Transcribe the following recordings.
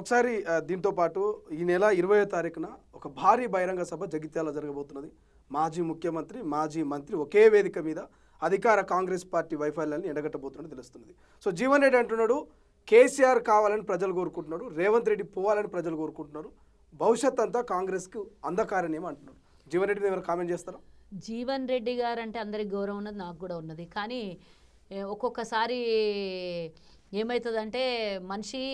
ఒకసారి దీంతో పాటు ఈ నెల 20వ తారీఖున ఒక భారీ బహిరంగ సభ జగిత్యాల జరగబోతున్నది. మాజీ ముఖ్యమంత్రి, మాజీ మంత్రి ఒకే వేదిక మీద అధికార కాంగ్రెస్ పార్టీ వైఫల్యాన్ని ఎండగట్టబోతున్నట్టు తెలుస్తున్నది. సో జీవన్ రెడ్డి అంటున్నాడు, కేసీఆర్ కావాలని ప్రజలు కోరుకుంటున్నారు, రేవంత్ రెడ్డి పోవాలని ప్రజలు కోరుకుంటున్నారు, భవిష్యత్ అంతా కాంగ్రెస్కు అంధకారనేమో అంటున్నారు. జీవన్ రెడ్డి మీద కామెంట్ చేస్తారా? జీవన్ రెడ్డి గారు అంటే అందరికి గౌరవం ఉన్నది, నాకు కూడా ఉన్నది. కానీ ఒక్కొక్కసారి ఏమవుతుందంటే మనిషి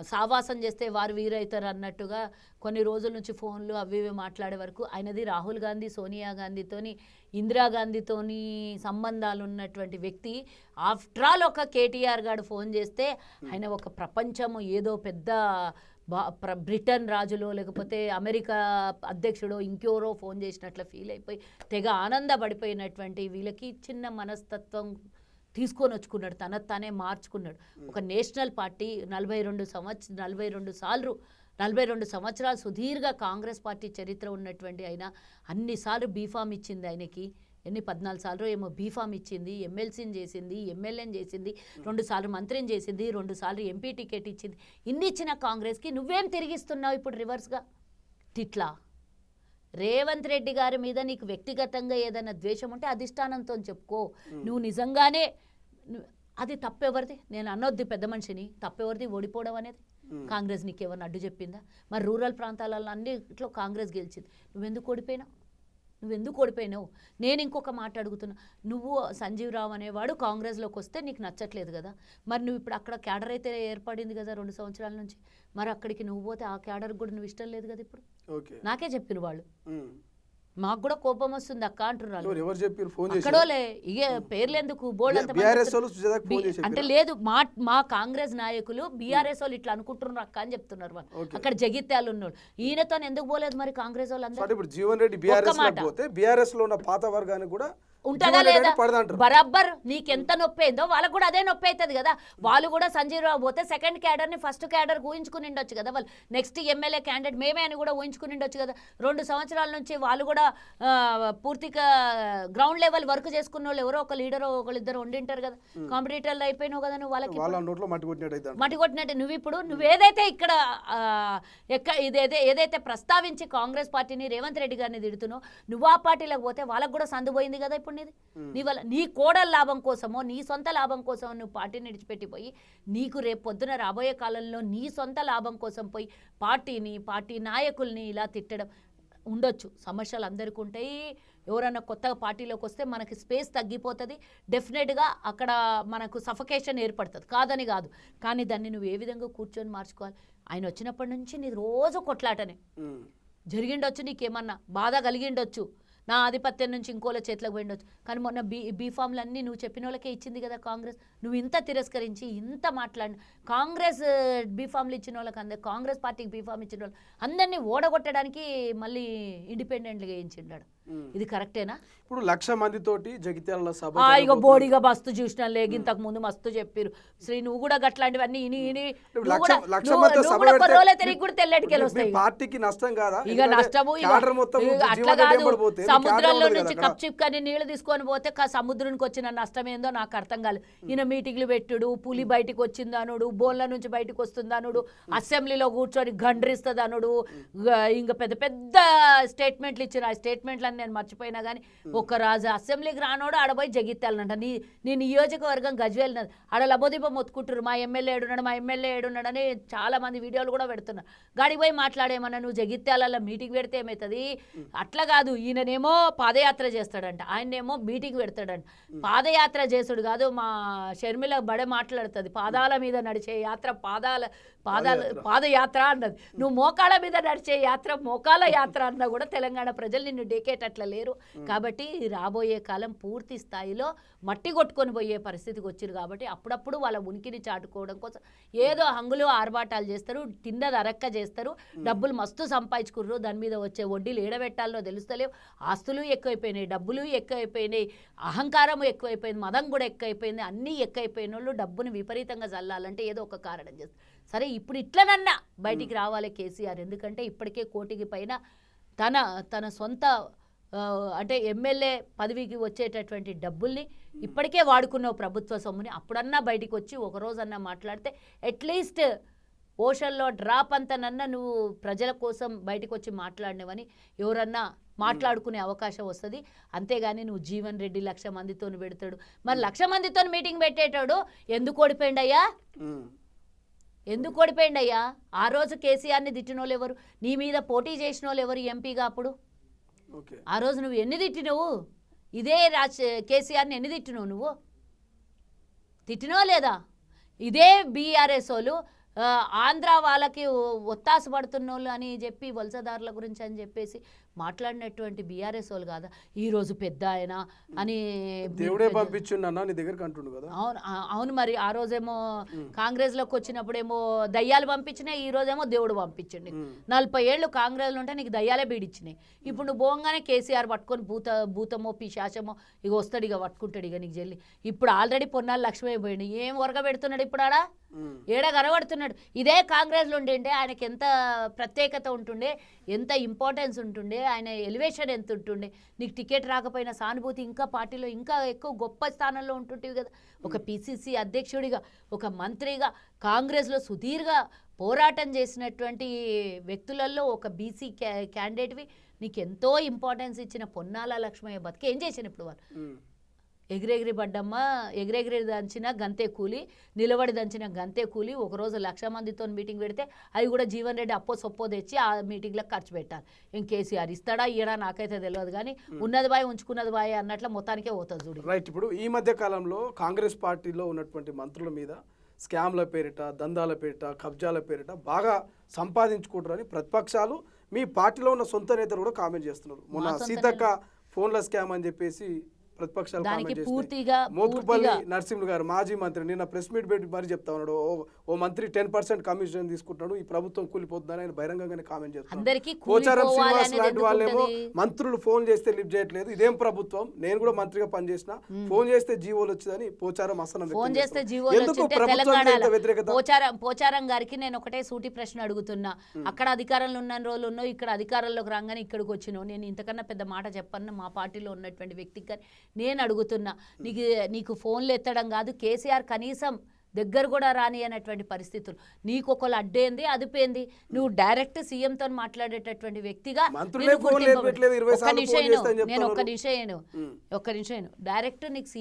సావాసం చేస్తే వారు వీరైతారు అన్నట్టుగా కొన్ని రోజుల నుంచి ఫోన్లు అవి ఇవి మాట్లాడే వరకు ఆయనది రాహుల్ గాంధీ, సోనియా గాంధీతోని, ఇందిరాగాంధీతోని సంబంధాలు ఉన్నటువంటి వ్యక్తి. ఆఫ్టర్ ఆల్ ఒక కేటీఆర్ గారు ఫోన్ చేస్తే ఆయన ఒక ప్రపంచము ఏదో పెద్ద బ్రిటన్ రాజులో లేకపోతే అమెరికా అధ్యక్షుడో ఇంకెవరో ఫోన్ చేసినట్లు ఫీల్ అయిపోయి తెగ ఆనందపడిపోయినటువంటి వీళ్ళకి చిన్న మనస్తత్వం తీసుకొని వచ్చుకున్నాడు, తానే మార్చుకున్నాడు. ఒక నేషనల్ పార్టీ 42 సంవత్సరాలు సుదీర్ఘ కాంగ్రెస్ పార్టీ చరిత్ర ఉన్నటువంటి ఆయన అన్నిసార్లు బీఫామ్ ఇచ్చింది. ఆయనకి 14 సార్లు ఏమో బీఫామ్ ఇచ్చింది, ఎమ్మెల్సీని చేసింది, ఎమ్మెల్యేని చేసింది, 2 సార్లు మంత్రిని చేసింది, 2 సార్లు ఎంపీ టికెట్ ఇచ్చింది. ఇన్ని ఇచ్చిన కాంగ్రెస్కి నువ్వేం తిరిగిస్తున్నావు ఇప్పుడు రివర్స్గా? తిట్లా రేవంత్ రెడ్డి గారి మీద నీకు వ్యక్తిగతంగా ఏదైనా ద్వేషం ఉంటే అధిష్టానంతో చెప్పుకో. నువ్వు నిజంగానే అది తప్పెవరిది? నేను అనొద్దు పెద్ద మనిషిని, తప్పెవరిది ఓడిపోవడం అనేది? కాంగ్రెస్ నీకు ఏమన్నా అడ్డు చెప్పిందా? మరి రూరల్ ప్రాంతాలలో అన్నిట్లో కాంగ్రెస్ గెలిచింది, నువ్వెందుకు ఓడిపోయినావు? నేను ఇంకొక మాట అడుగుతున్నా, నువ్వు సంజీవ్ రావు అనేవాడు కాంగ్రెస్లోకి వస్తే నీకు నచ్చట్లేదు కదా, మరి నువ్వు ఇప్పుడు అక్కడ క్యాడర్ అయితే ఏర్పడింది కదా 2 సంవత్సరాల నుంచి, మరి అక్కడికి నువ్వు పోతే ఆ క్యాడర్ కూడా నువ్వు ఇష్టం లేదు కదా ఇప్పుడు? నాకే చెప్పిన వాళ్ళు, మాకు కూడా కోపం వస్తుంది అక్క అంటున్నారు. అక్కడోలే ఇక పేర్లు ఎందుకు బోల్డ్ అంటే లేదు, మా కాంగ్రెస్ నాయకులు బీఆర్ఎస్ వాళ్ళు ఇట్లా అనుకుంటున్నారు అక్క అని చెప్తున్నారు వాళ్ళు. అక్కడ జగిత్యాలు ఉన్నాడు, ఈయనతో ఎందుకు పోలేదు మరి కాంగ్రెస్ వాళ్ళందరూ? జీవన్ రెడ్డి బీఆర్ఎస్ లో ఉన్న పాత వర్గానికి కూడా ఉంటుందా లేదా? బరాబర్ నీకెంత నొప్పి అయిందో వాళ్ళకు కూడా అదే నొప్పి అవుతుంది కదా. వాళ్ళు కూడా సంజీవ్ రావు పోతే సెకండ్ క్యాడర్ని ఫస్ట్ క్యాడర్ ఊహించుకుని ఉండొచ్చు కదా, వాళ్ళు నెక్స్ట్ ఎమ్మెల్యే క్యాండిడేట్ మేమే అని కూడా ఊహించుకుని ఉండొచ్చు కదా. 2 సంవత్సరాల నుంచి వాళ్ళు కూడా పూర్తిగా గ్రౌండ్ లెవెల్ వర్క్ చేసుకున్న వాళ్ళు ఎవరో ఒక లీడర్ ఒకళ్ళిద్దరు ఉండింటారు కదా. కాంపిటీటర్లు అయిపోయినావు కదా నువ్వు, వాళ్ళకి మట్టి కొట్టినట్టే. నువ్వు ఏదైతే ఇక్కడ ఏదైతే ప్రస్తావించి కాంగ్రెస్ పార్టీని రేవంత్ రెడ్డి గారిని తిడుతున్నావు, నువ్వు ఆ పార్టీలకు పోతే వాళ్ళకు కూడా సందుపోయింది కదా ఇప్పుడు. నీ వల్ల నీ కోడల లాభం కోసమో నీ సొంత లాభం కోసమో నువ్వు పార్టీని విడిచిపెట్టిపోయి, నీకు రేపు పొద్దున రాబోయే కాలంలో నీ సొంత లాభం కోసం పోయి పార్టీ నాయకుల్ని ఇలా తిట్టడం ఉండొచ్చు. సమస్యలు అందరికీ ఉంటాయి. ఎవరైనా కొత్తగా పార్టీలోకి వస్తే మనకి స్పేస్ తగ్గిపోతుంది, డెఫినెట్గా అక్కడ మనకు సఫకేషన్ ఏర్పడుతుంది, కాదని కాదు. కానీ దాన్ని నువ్వు ఏ విధంగా కూర్చొని మార్చుకోవాలి? ఆయన వచ్చినప్పటి నుంచి నీ రోజు కొట్లాటనే జరిగిండొచ్చు, నీకేమన్నా బాధ కలిగిండొచ్చు, నా ఆధిపత్యం నుంచి ఇంకోళ్ళ చేతిలోకి పోయిండొచ్చు. కానీ మొన్న బీఫామ్లు అన్నీ నువ్వు చెప్పిన వాళ్ళకే ఇచ్చింది కదా కాంగ్రెస్. నువ్వు ఇంత తిరస్కరించి ఇంత మాట్లాడిన కాంగ్రెస్ బీఫామ్లు ఇచ్చిన వాళ్ళకి కాంగ్రెస్ పార్టీకి బీఫామ్ ఇచ్చిన వాళ్ళు అందరినీ ఓడగొట్టడానికి మళ్ళీ ఇండిపెండెంట్గా వేయించిండాడు. ఇది కరెక్టేనా? ఇప్పుడు 1,00,000 మందితోటి జగిత్యాల సభ ఇక బోడిగా మస్తు చూసిన లేక ఇంతకు ముందు మస్తు చెప్పారు శ్రీ, నువ్వు కూడా గట్లాంటివన్నీ తెల్లటికెళ్ళి వస్తాయి. పార్టీకి నష్టం కాదా? ఇక నష్టము అట్లా కాదు. సముద్రంలో నుంచి కప్ చిప్కని నీళ్లు తీసుకొని పోతే సముద్రానికి వచ్చిన నష్టం ఏందో నాకు అర్థం కాలేదు. ఈయన మీటింగ్లు పెట్టుడు, పులి బయటకు వచ్చింది అనుడు, బోన్ల నుంచి బయటకు వస్తుంది అనుడు, అసెంబ్లీలో కూర్చొని గండ్రిస్తుంది అనుడు, ఇంకా పెద్ద పెద్ద స్టేట్మెంట్లు ఇచ్చిన. ఆ స్టేట్మెంట్లు నేను మర్చిపోయినా కానీ ఒక రాజు అసెంబ్లీకి రానోడు ఆడపోయి జగిత్యాలనంట. నీ నియోజకవర్గం గజ్వేల్ ఆడ లబోదీపం మొత్తుకుంటారు, మా ఎమ్మెల్యే ఏడున్నాడని చాలా మంది వీడియోలు కూడా పెడుతున్నారు. గాడికి పోయి మాట్లాడేమన్నా నువ్వు జగిత్యాలలో మీటింగ్ పెడితే ఏమవుతుంది? అట్లా కాదు. ఈయననేమో పాదయాత్ర చేస్తాడంట, ఆయనేమో మీటింగ్ పెడతాడంట. పాదయాత్ర చేసుడు కాదు, మా షర్మిల బడే మాట్లాడుతుంది, పాదాల మీద నడిచే యాత్ర పాదయాత్ర అన్నది. నువ్వు మోకాళ్ళ మీద నడిచే యాత్ర మోకాల యాత్ర అన్నా కూడా తెలంగాణ ప్రజలు నిన్ను డేకేటట్లా లేరు. కాబట్టి రాబోయే కాలం పూర్తి స్థాయిలో మట్టి కొట్టుకొని పోయే పరిస్థితికి వచ్చారు. కాబట్టి అప్పుడప్పుడు వాళ్ళ ఉనికిని చాటుకోవడం కోసం ఏదో హంగులు ఆర్భాటాలు చేస్తారు, తిన్నది అరక్క చేస్తారు, డబ్బులు మస్తు సంపాదించుకుర్రు, దాని మీద వచ్చే వడ్డీలు ఏడబెట్టాలో తెలుస్తలేవు, ఆస్తులు ఎక్కువైపోయినాయి, డబ్బులు ఎక్కువైపోయినాయి, అహంకారం ఎక్కువైపోయింది, మదం కూడా ఎక్కువైపోయింది. అన్నీ ఎక్కువైపోయిన వాళ్ళు డబ్బును విపరీతంగా చల్లాలంటే ఏదో ఒక కారణం చేస్తారు. సరే ఇప్పుడు ఇట్లనన్నా బయటికి రావాలి కేసీఆర్, ఎందుకంటే ఇప్పటికే 1 కోటికి పైన తన సొంత అంటే ఎమ్మెల్యే పదవికి వచ్చేటటువంటి డబ్బుల్ని ఇప్పటికే వాడుకున్నావు ప్రభుత్వ సొమ్ముని. అప్పుడన్నా బయటికి వచ్చి ఒక రోజన్నా మాట్లాడితే అట్లీస్ట్ ఓషన్లో డ్రాప్ అంతనన్నా నువ్వు ప్రజల కోసం బయటకు వచ్చి మాట్లాడినవని ఎవరన్నా మాట్లాడుకునే అవకాశం వస్తుంది. అంతేగాని నువ్వు జీవన్ రెడ్డి 1,00,000 మందితో పెడతాడు, మరి 1,00,000 మందితో మీటింగ్ పెట్టేటాడు ఎందుకు ఓడిపోయిండయ్యా? ఎందుకు ఓడిపోయిండయ్యా? ఆ రోజు కేసీఆర్ని తిట్టిన వాళ్ళు ఎవరు? నీ మీద పోటీ చేసిన వాళ్ళు ఎవరు ఎంపీగా అప్పుడు? ఆ రోజు నువ్వు ఎన్ని తిట్టినవు? ఇదే కేసీఆర్ని ఎన్ని తిట్టినవు? నువ్వు తిట్టినవా లేదా? ఇదే బీఆర్ఎస్ వాళ్ళు ఆంధ్ర వాళ్ళకి ఒత్తాసు పడుతున్న వాళ్ళు అని చెప్పి వలసదారుల గురించి అని చెప్పేసి మాట్లాడినటువంటి బీఆర్ఎస్ వాళ్ళు కాదా ఈరోజు పెద్ద ఆయన అని దేవుడే పంపించున్నా నీ దగ్గరికి అంటుండు కదా. అవును అవును, మరి ఆ రోజేమో కాంగ్రెస్లోకి వచ్చినప్పుడేమో దయ్యాలు పంపించినాయి, ఈ రోజేమో దేవుడు పంపించండి. 40 ఏళ్ళు కాంగ్రెస్లో ఉంటే నీకు దయ్యాలే బీడిచ్చినాయి. ఇప్పుడు నువ్వు పోగానే కేసీఆర్ పట్టుకొని భూతమో పిశాచమో ఇక వస్తాడు, ఇక పట్టుకుంటాడు ఇక నీకు జల్లి. ఇప్పుడు ఆల్రెడీ పొన్నాలు లక్ష్మీ పోయింది, ఏం వరక పెడుతున్నాడు ఇప్పుడు ఆడ? ఏడ కనబడుతున్నాడు? ఇదే కాంగ్రెస్లో ఉంటుండే ఆయనకి ఎంత ప్రత్యేకత ఉంటుండే, ఎంత ఇంపార్టెన్స్ ఉంటుండే, ఆయన ఎలివేషన్ ఎంత ఉంటుండే. నీకు టికెట్ రాకపోయినా సానుభూతి ఇంకా పార్టీలో ఇంకా ఎక్కువ గొప్ప స్థానంలో ఉంటుంటివి కదా. ఒక పిసిసి అధ్యక్షుడిగా, ఒక మంత్రిగా, కాంగ్రెస్లో సుదీర్ఘ పోరాటం చేసినటువంటి వ్యక్తులలో ఒక బీసీ క్యాండిడేట్వి, నీకు ఎంతో ఇంపార్టెన్స్ ఇచ్చిన పొన్నాల లక్ష్మయ్య బతికి ఏం చేశాను ఇప్పుడు వాళ్ళు? ఎగిరెగిరి పడ్డమ్మ, ఎగిరెగిరి దంచిన గంతే కూలి, నిలబడి దంచిన గంతే కూలి. ఒకరోజు 1,00,000 మందితో మీటింగ్ పెడితే అవి కూడా జీవన్ రెడ్డి అప్పో సొప్పో తెచ్చి ఆ మీటింగ్లకు ఖర్చు పెట్టాలి. ఇంక కేసీఆర్ ఇస్తాడా ఇయ్యడా నాకైతే తెలియదు, కానీ ఉన్నది బాయ్ ఉంచుకున్నది బాయ్ అన్నట్లు మొత్తానికే పోతుంది చూడు. రైట్. ఇప్పుడు ఈ మధ్య కాలంలో కాంగ్రెస్ పార్టీలో ఉన్నటువంటి మంత్రుల మీద స్కామ్ల పేరిట, దందాల పేరిట, కబ్జాల పేరిట బాగా సంపాదించుకుంటారని ప్రతిపక్షాలు, మీ పార్టీలో ఉన్న సొంత నేతలు కూడా కామెంట్ చేస్తున్నారు. మొన్న సీతక్క ఫోన్ల స్కామ్ అని చెప్పేసి ప్రతిపక్షాలు మోత్కుపల్లి నరసింహులు గారు మాజీ మంత్రి నిన్న ప్రెస్ మీట్ పెట్టి మరి చెప్తా ఉన్నాడు, ఓ మంత్రి 10% కమిషన్ తీసుకుంటున్నాడు, ఈ ప్రభుత్వం కూలిపోతుందని ఆయన బహిరంగంగానే కామెంట్ చేస్తున్నాడు. పోచారం శ్రీనివాస్ లాంటి వాళ్ళేమో మంత్రులు ఫోన్ చేస్తే లిఫ్ట్ చేయట్లేదు, ఇదేం ప్రభుత్వం, నేను కూడా మంత్రిగా పనిచేసిన, ఫోన్ చేస్తే జీవోలు వచ్చిందని పోచారం అసలు ఫోన్ చేస్తే పోచారం గారికి నేను ఒకటే సూటి ప్రశ్న అడుగుతున్నా. అక్కడ అధికారంలో ఉన్న రోజులు ఉన్నావు, ఇక్కడ అధికారంలోకి రాగానే ఇక్కడికి వచ్చినావు. నేను ఇంతకన్నా పెద్ద మాట చెప్పను మా పార్టీలో ఉన్నటువంటి వ్యక్తికి, కానీ నేను అడుగుతున్నా, నీకు ఫోన్లు ఎత్తడం కాదు, కేసీఆర్ కనీసం దగ్గర కూడా రాని అనేటువంటి పరిస్థితులు, నీకు ఒకళ్ళు అడ్డేంది అదిపోయింది, నువ్వు డైరెక్ట్ సీఎంతో మాట్లాడేటటువంటి వ్యక్తిగా నేను ఒక్క నిమిషం డైరెక్ట్ నీకు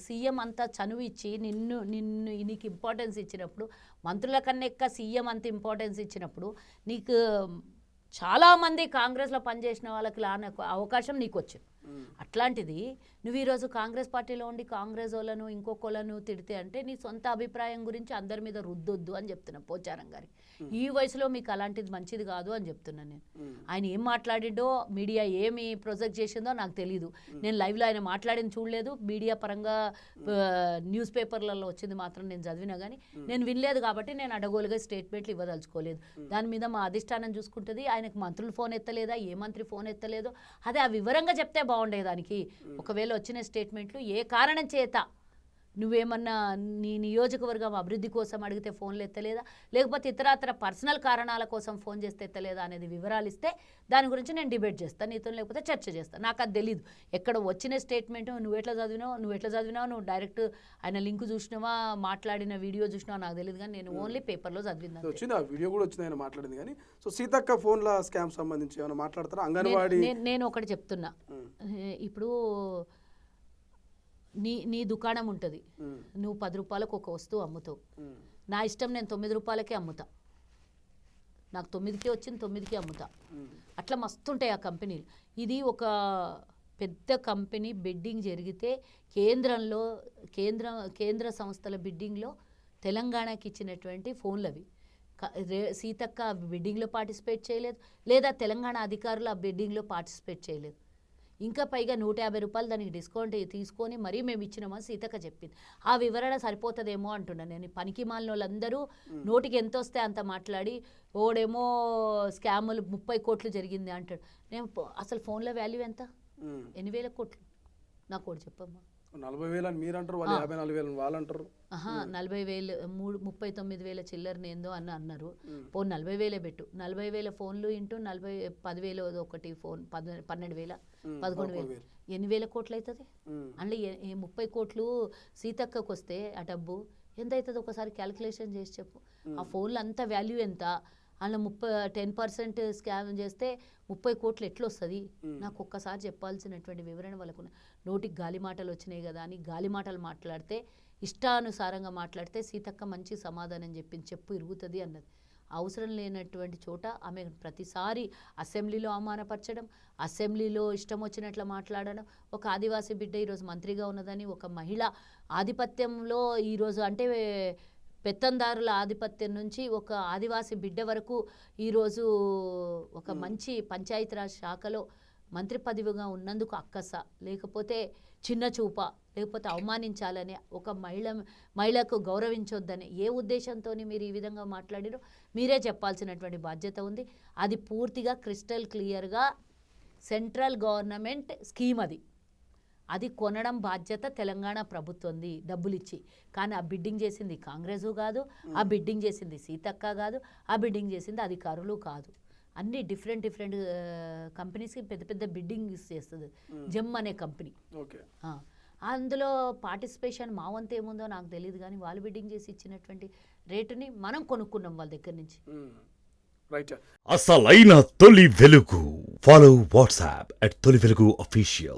సీఎం అంతా చనువు ఇచ్చి నీకు ఇంపార్టెన్స్ ఇచ్చినప్పుడు, మంత్రుల కన్నా ఎక్కువ సీఎం అంత ఇంపార్టెన్స్ ఇచ్చినప్పుడు, నీకు చాలామంది కాంగ్రెస్లో పనిచేసిన వాళ్ళకి అవకాశం నీకు వచ్చింది. అట్లాంటిది నువ్వు ఈరోజు కాంగ్రెస్ పార్టీలో ఉండి కాంగ్రెస్ వాళ్ళను ఇంకొకళ్ళను తిడితే అంటే నీ సొంత అభిప్రాయం గురించి అందరి మీద రుద్దొద్దు అని చెప్తున్నా పోచారం గారికి. ఈ వయసులో మీకు అలాంటిది మంచిది కాదు అని చెప్తున్నాను నేను. ఆయన ఏం మాట్లాడిండో, మీడియా ఏమి ప్రొజెక్ట్ చేసిందో నాకు తెలీదు. నేను లైవ్లో ఆయన మాట్లాడింది చూడలేదు, మీడియా పరంగా న్యూస్ పేపర్లలో వచ్చింది మాత్రం నేను చదివినా, కానీ నేను వినలేదు కాబట్టి నేను అడగోలుగా స్టేట్మెంట్లు ఇవ్వదలుచుకోలేదు. దాని మీద మా అధిష్టానం చూసుకుంటుంది. ఆయనకు మంత్రులు ఫోన్ ఎత్తలేదా, ఏ మంత్రి ఫోన్ ఎత్తలేదో అదే ఆ వివరంగా చెప్తే బాగుండేదానికి. ఒకవేళ వచ్చిన స్టేట్మెంట్లు ఏ కారణం చేత నువ్వేమన్నా నీ నియోజకవర్గం అభివృద్ధి కోసం అడిగితే ఫోన్లు ఎత్తలేదా, లేకపోతే ఇతరత్ర పర్సనల్ కారణాల కోసం ఫోన్ చేస్తే ఎత్తలేదా అనేది వివరాలు ఇస్తే దాని గురించి నేను డిబేట్ చేస్తాను నీతో, లేకపోతే చర్చ చేస్తాను. నాకు అది తెలీదు. ఎక్కడ వచ్చిన స్టేట్మెంట్ నువ్వు ఎట్లా చదివినావు, నువ్వు డైరెక్ట్ ఆయన లింక్ చూసినావా, మాట్లాడిన వీడియో చూసినావా నాకు తెలియదు, కానీ నేను ఓన్లీ పేపర్లో చదివింది. వచ్చింది ఆ వీడియో కూడా వచ్చింది, ఆయన మాట్లాడింది. కానీ సో సీతక్క ఫోన్ల స్కామ్ సంబంధించి ఏమైనా మాట్లాడతారా? అంగన్వాడీ నేను ఒకటి చెప్తున్నా, ఇప్పుడు నీ దుకాణం ఉంటుంది, నువ్వు 10 రూపాయలకు ఒక వస్తువు అమ్ముతావు, నా ఇష్టం నేను 9 రూపాయలకే అమ్ముతా, నాకు 9కే వచ్చింది 9కే అమ్ముతా. అట్లా మస్తుంటాయి ఆ కంపెనీలు. ఇది ఒక పెద్ద కంపెనీ బిడ్డింగ్ జరిగితే కేంద్ర సంస్థల బిడ్డింగ్లో తెలంగాణకి ఇచ్చినటువంటి ఫోన్లు అవి. సీతక్క బిడ్డింగ్లో పార్టిసిపేట్ చేయలేదు, లేదా తెలంగాణ అధికారులు ఆ బిడ్డింగ్లో పార్టిసిపేట్ చేయలేదు. ఇంకా పైగా 150 రూపాయలు దానికి డిస్కౌంట్ తీసుకొని మరీ మేము ఇచ్చినామని సీతక్క చెప్పింది. ఆ వివరణ సరిపోతుందేమో అంటున్నాను నేను. పనికి మాలిన వాళ్ళందరూ నోటికి ఎంత వస్తే అంత మాట్లాడి, ఓడేమో స్కాములు 30 కోట్లు జరిగింది అంటాడు. నేను అసలు ఫోన్ల వాల్యూ ఎంత? 8,000 కోట్లు. నాకు ఒకటి చెప్పమ్మా. 40,000 అని మీరు అంటారు, 54,000 వాళ్ళు అంటారు. 40,000 39,000 చిల్లరనేందో అని అన్నారు. ఫోన్ 40,000 పెట్టు, 40,000 ఫోన్లు ఇంటూ 10,000 ఒకటి ఫోన్ 12,000 11,000 8,000 కోట్లు అవుతుంది. అంటే 30 కోట్లు సీతక్కకు వస్తే ఆ డబ్బు ఎంత అవుతుంది ఒకసారి క్యాలిక్యులేషన్ చేసి చెప్పు. ఆ ఫోన్లో అంత వాల్యూ ఎంత, అందులో 10% స్కామ్ చేస్తే 30 కోట్లు ఎట్లా వస్తుంది? నాకు ఒక్కసారి చెప్పాల్సినటువంటి వివరణ వాళ్ళకు నోటికి గాలి మాటలు వచ్చినాయి కదా అని గాలి మాటలు మాట్లాడితే, ఇష్టానుసారంగా మాట్లాడితే సీతక్క మంచి సమాధానం చెప్పు ఇరుగుతుంది అన్నది. అవసరం లేనటువంటి చోట ఆమె ప్రతిసారి అసెంబ్లీలో అవమానపరచడం, అసెంబ్లీలో ఇష్టం వచ్చినట్లు మాట్లాడడం. ఒక ఆదివాసీ బిడ్డ ఈరోజు మంత్రిగా ఉన్నదని, ఒక మహిళ ఆధిపత్యంలో ఈరోజు అంటే పెత్తందారుల ఆధిపత్యం నుంచి ఒక ఆదివాసీ బిడ్డ వరకు ఈరోజు ఒక మంచి పంచాయతీరాజ్ శాఖలో మంత్రి పదవిగా ఉన్నందుకు అక్కస, లేకపోతే చిన్న చూప, లేకపోతే అవమానించాలని, ఒక మహిళకు గౌరవించొద్దని ఏ ఉద్దేశంతో మీరు ఈ విధంగా మాట్లాడారో మీరే చెప్పాల్సినటువంటి బాధ్యత ఉంది. అది పూర్తిగా క్రిస్టల్ క్లియర్గా సెంట్రల్ గవర్నమెంట్ స్కీమ్ అది కొనడం బాధ్యత తెలంగాణ ప్రభుత్వంది డబ్బులు ఇచ్చి. కానీ ఆ బిడ్డింగ్ చేసింది కాంగ్రెసు కాదు, ఆ బిడ్డింగ్ చేసింది సీతక్క కాదు, ఆ బిడ్డింగ్ చేసింది అధికారులు కాదు. అన్ని డిఫరెంట్ కంపెనీస్కి పెద్ద పెద్ద బిడ్డింగ్ చేస్తుంది జెమ్ అనే కంపెనీ. అందులో పార్టిసిపేషన్ మా వంతు ఏముందో నాకు తెలియదు, కానీ వాళ్ళు బిడ్డింగ్ చేసి ఇచ్చినటువంటి రేటుని మనం కొనుక్కున్నాం వాళ్ళ దగ్గర నుంచి. అసలైన తొలి వెలుగు. ఫాలో వాట్సాప్ @తొలి వెలుగు official.